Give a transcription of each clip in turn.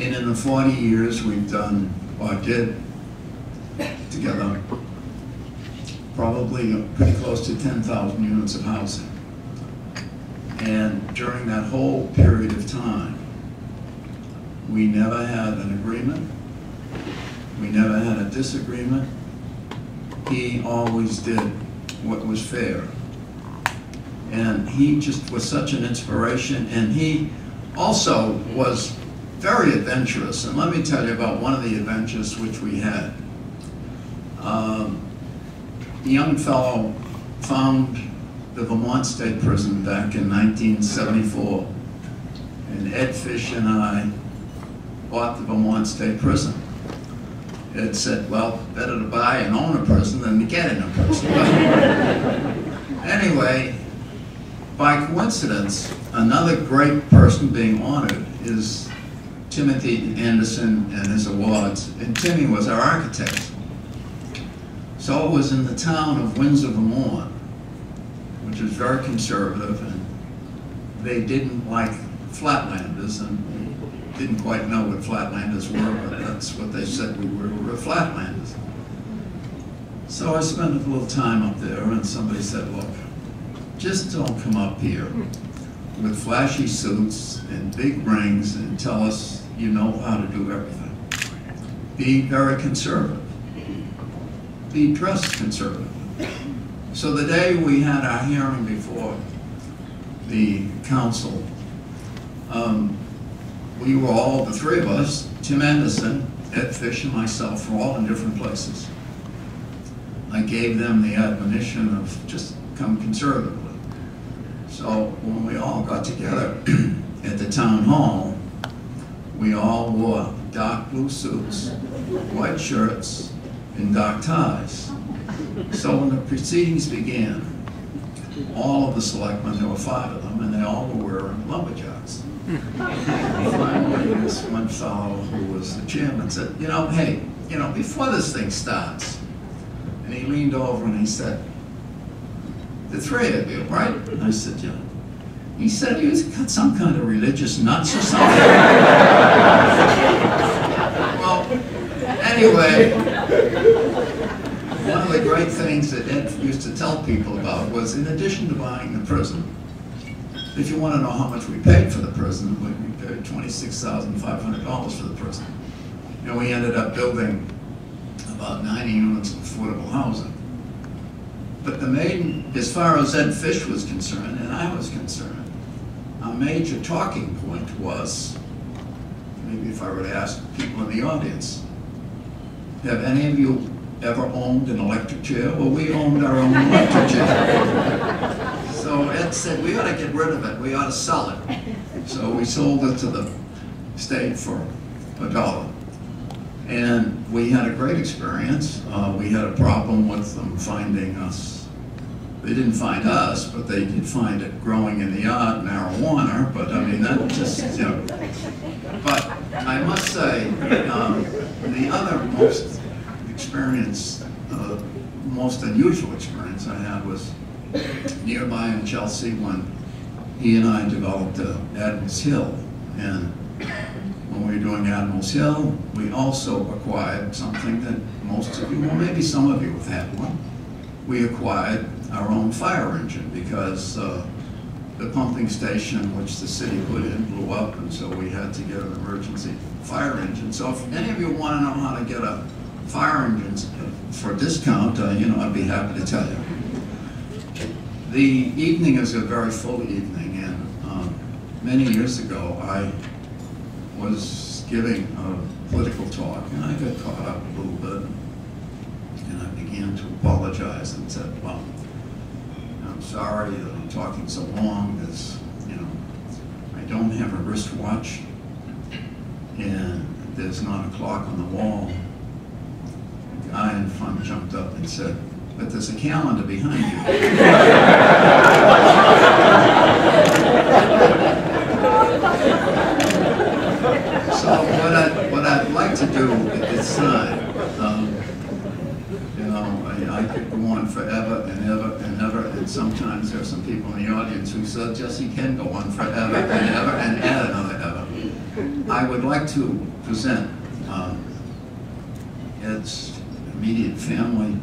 And in the 40 years we've done, or did, together, probably pretty close to 10,000 units of housing. And during that whole period of time, we never had an agreement. We never had a disagreement. He always did what was fair. And he just was such an inspiration. And he also was very adventurous. And let me tell you about one of the adventures which we had. A young fellow found the Vermont State Prison back in 1974. And Ed Fish and I bought the Vermont State Prison. Ed said, well, better to buy and own a prison than to get in a prison. Anyway, by coincidence, another great person being honored is Timothy Anderson and his awards, and Timmy was our architect. So it was in the town of Windsor, Vermont, which was very conservative, and they didn't like flatlanders, and we didn't quite know what flatlanders were, but that's what they said we were flatlanders. So I spent a little time up there, and somebody said, look, just don't come up here with flashy suits and big rings and tell us you know how to do everything. Be very conservative. Be dressed conservative. So the day we had our hearing before the council, we were all, the three of us, Tim Anderson, Ed Fish, and myself, were all in different places. I gave them the admonition of just come conservatively. So when we all got together at the town hall, we all wore dark blue suits, white shirts, and dark ties. So when the proceedings began, all of the selectmen, there were 5 of them, and they all were wearing lumberjacks. Finally, this one fellow who was the chairman said, you know, hey, you know, before this thing starts, and he leaned over and he said, the 3 of you, right? And I said, yeah. He said, you got some kind of religious nuts or something? Well, anyway, one of the great things that Ed used to tell people about was, in addition to buying the prison, if you want to know how much we paid for the prison, we paid $26,500 for the prison. And we ended up building about 90 units of affordable housing. But the main, as far as Ed Fish was concerned, and I was concerned, our major talking point was, maybe if I were to ask people in the audience, have any of you ever owned an electric chair? Well, we owned our own electric chair. So Ed said, we ought to get rid of it, we ought to sell it. So we sold it to the state for $1. And we had a great experience. We had a problem with them finding us. They didn't find us, but they did find it growing in the yard, marijuana, but I mean, that just, you know. But I must say, the other most most unusual experience I had was nearby in Chelsea when he and I developed Admiral's Hill. And when we were doing Admiral's Hill, we also acquired something that most of you, well, maybe some of you have had one. We acquired our own fire engine because the pumping station which the city put in blew up, and so we had to get an emergency fire engine. So if any of you want to know how to get a fire engine for a discount, you know, I'd be happy to tell you. The evening is a very full evening, and many years ago I was giving a political talk, and I got caught up a little bit, and I began to apologize and said, well, I'm sorry that I'm talking so long, because, you know, I don't have a wristwatch, and there's not a clock on the wall. The guy in front jumped up and said, but there's a calendar behind you. So what I'd like to do at this time, you know, I could go on forever and ever and ever, and sometimes there are some people in the audience who said, yes, he can go on forever and ever and add another ever. I would like to present Ed's immediate family,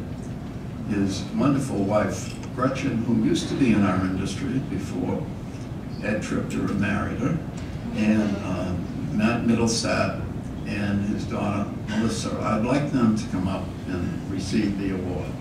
his wonderful wife, Gretchen, who used to be in our industry before Ed tripped her and married her, and Matt Middlestat and his daughter, Melissa. I'd like them to come up and receive the award.